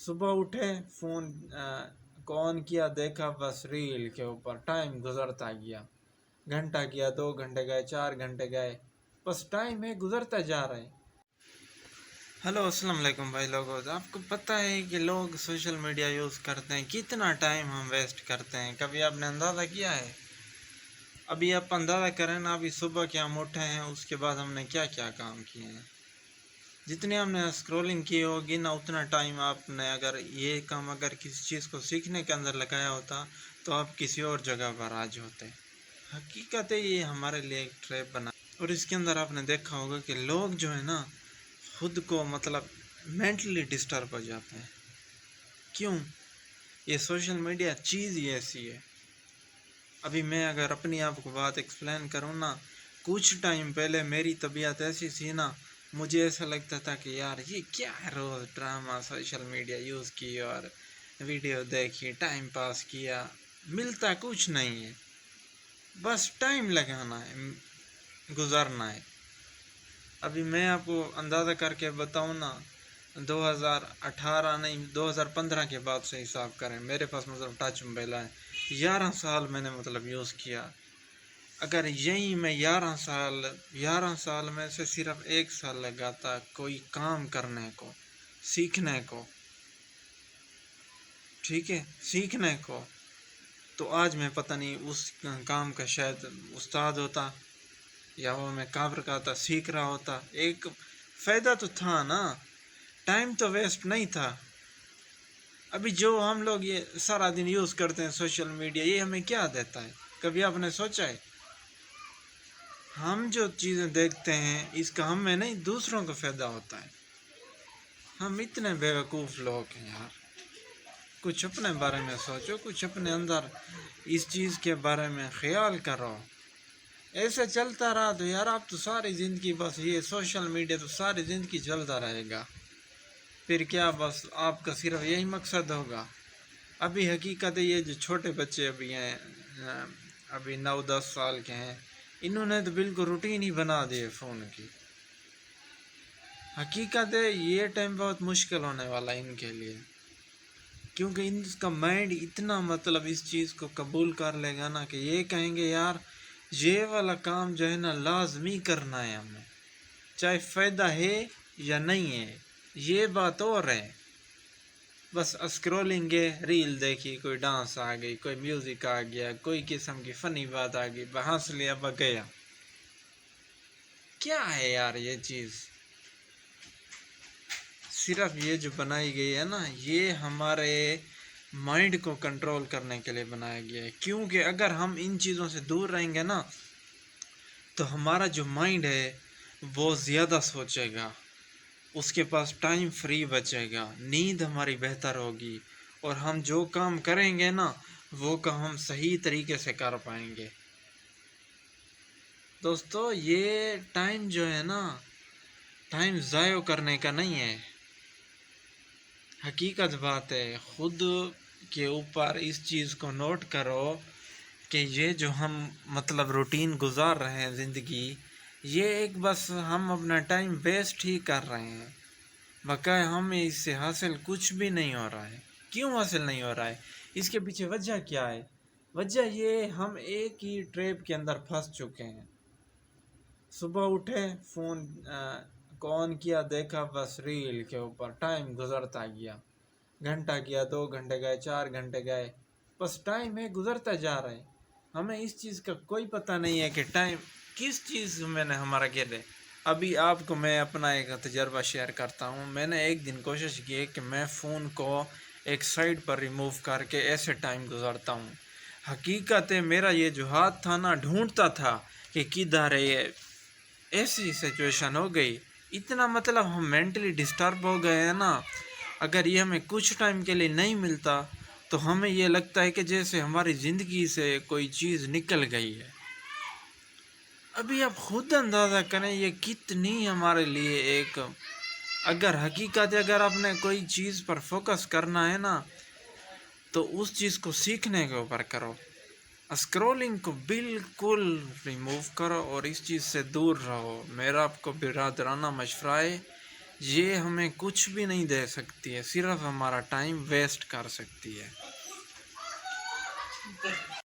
صبح اٹھے فون کو آن کیا، دیکھا بس ریل کے اوپر ٹائم گزرتا گیا، گھنٹہ گیا، 2 گھنٹے گئے، 4 گھنٹے گئے، بس ٹائم ہے گزرتا جا رہا ہے۔ ہلو السلام علیکم بھائی لوگوں، آپ کو پتہ ہے کہ لوگ سوشل میڈیا یوز کرتے ہیں، کتنا ٹائم ہم ویسٹ کرتے ہیں؟ کبھی آپ نے اندازہ کیا ہے؟ ابھی آپ اندازہ کریں نا، ابھی صبح کے ہم اٹھے ہیں، اس کے بعد ہم نے کیا کیا کام کیے ہیں۔ جتنے ہم نے اسکرولنگ کی ہوگی نا، اتنا ٹائم آپ نے اگر کسی چیز کو سیکھنے کے اندر لگایا ہوتا تو آپ کسی اور جگہ پر آج ہوتے۔ حقیقت ہے یہ ہمارے لیے ایک ٹریپ بنا، اور اس کے اندر آپ نے دیکھا ہوگا کہ لوگ جو ہے نا خود کو مینٹلی ڈسٹرب ہو جاتے ہیں۔ کیوں؟ یہ سوشل میڈیا چیز ہی ایسی ہے۔ ابھی میں اگر اپنی آپ کو بات ایکسپلین کروں نا، کچھ ٹائم پہلے میری طبیعت ایسی تھی نا، مجھے ایسا لگتا تھا کہ یار یہ کیا ہے، روز ڈرامہ سوشل میڈیا یوز کی اور ویڈیو دیکھی، ٹائم پاس کیا، ملتا کچھ نہیں ہے، بس ٹائم لگانا ہے، گزارنا ہے۔ ابھی میں آپ کو اندازہ کر کے بتاؤں نا، 2015 کے بعد سے حساب کریں، میرے پاس ٹچ موبائل ہے، 11 سال میں نے یوز کیا۔ اگر یہی میں 11 سال میں سے صرف 1 سال لگاتا کوئی کام کرنے کو، سیکھنے کو، ٹھیک ہے، سیکھنے کو، تو آج میں پتہ نہیں اس کام کا شاید استاد ہوتا، یا وہ میں کابر کا تھا، سیکھ رہا ہوتا۔ ایک فائدہ تو تھا نا، ٹائم تو ویسٹ نہیں تھا۔ ابھی جو ہم لوگ یہ سارا دن یوز کرتے ہیں سوشل میڈیا، یہ ہمیں کیا دیتا ہے؟ کبھی آپ نے سوچا ہے؟ ہم جو چیزیں دیکھتے ہیں اس کا ہمیں نہیں، دوسروں کو فائدہ ہوتا ہے۔ ہم اتنے بیوقوف لوگ ہیں یار، کچھ اپنے بارے میں سوچو، کچھ اپنے اندر اس چیز کے بارے میں خیال کرو۔ ایسے چلتا رہا تو یار آپ تو ساری زندگی بس یہ سوشل میڈیا تو ساری زندگی چلتا رہے گا، پھر کیا بس آپ کا صرف یہی مقصد ہوگا؟ ابھی حقیقت ہے یہ جو چھوٹے بچے ابھی ہیں، ابھی 9-10 سال کے ہیں، انہوں نے تو بالکل روٹین ہی بنا دیے فون کی۔ حقیقت ہے یہ ٹائم بہت مشکل ہونے والا ہے ان کے لیے، کیونکہ ان کا مائنڈ اتنا اس چیز کو قبول کر لے گا نا کہ یہ کہیں گے یار یہ والا کام جو ہے نا لازمی کرنا ہے ہمیں، چاہے فائدہ ہے یا نہیں ہے، یہ بات اور ہے۔ بس اسکرولنگ ہے، ریل دیکھی، کوئی ڈانس آ گئی، کوئی میوزک آ گیا، کوئی قسم کی فنی بات آ گئی، ہنس لیا گیا۔ کیا ہے یار یہ چیز؟ صرف یہ جو بنائی گئی ہے نا، یہ ہمارے مائنڈ کو کنٹرول کرنے کے لیے بنایا گیا ہے، کیونکہ اگر ہم ان چیزوں سے دور رہیں گے نا تو ہمارا جو مائنڈ ہے وہ زیادہ سوچے گا، اس کے پاس ٹائم فری بچے گا، نیند ہماری بہتر ہوگی، اور ہم جو کام کریں گے نا وہ کام ہم صحیح طریقے سے کر پائیں گے۔ دوستو یہ ٹائم جو ہے نا، ٹائم ضائع کرنے کا نہیں ہے۔ حقیقت بات ہے، خود کے اوپر اس چیز کو نوٹ کرو کہ یہ جو ہم روٹین گزار رہے ہیں زندگی، یہ ایک بس ہم اپنا ٹائم ویسٹ ہی کر رہے ہیں، بقائے ہمیں اس سے حاصل کچھ بھی نہیں ہو رہا ہے۔ کیوں حاصل نہیں ہو رہا ہے؟ اس کے پیچھے وجہ کیا ہے؟ وجہ یہ ہم ایک ہی ٹریپ کے اندر پھنس چکے ہیں۔ صبح اٹھے فون کو آن کیا، دیکھا بس ریل کے اوپر ٹائم گزرتا گیا، گھنٹہ گیا، 2 گھنٹے گئے، 4 گھنٹے گئے، بس ٹائم ہے گزرتا جا رہا ہے۔ ہمیں اس چیز کا کوئی پتہ نہیں ہے کہ ٹائم کس چیز میں نے ہمارا کیا ہے۔ ابھی آپ کو میں اپنا ایک تجربہ شیئر کرتا ہوں۔ میں نے ایک دن کوشش کی کہ میں فون کو ایک سائڈ پر ریموو کر کے ایسے ٹائم گزارتا ہوں۔ حقیقت ہے میرا یہ جو ہاتھ تھا نا، ڈھونڈتا تھا کہ کدھر ہے یہ، ایسی سچویشن ہو گئی، اتنا ہم مینٹلی ڈسٹرب ہو گئے ہیں نا۔ اگر یہ ہمیں کچھ ٹائم کے لیے نہیں ملتا تو ہمیں یہ لگتا ہے کہ جیسے ہماری زندگی سے کوئی چیز نکل گئی ہے۔ ابھی آپ خود اندازہ کریں یہ کتنی ہمارے لیے ایک، اگر آپ نے کوئی چیز پر فوکس کرنا ہے نا تو اس چیز کو سیکھنے کے اوپر کرو، اسکرولنگ کو بالکل ریموو کرو اور اس چیز سے دور رہو۔ میرا آپ کو برادرانہ مشورہ ہے یہ ہمیں کچھ بھی نہیں دے سکتی ہے، صرف ہمارا ٹائم ویسٹ کر سکتی ہے۔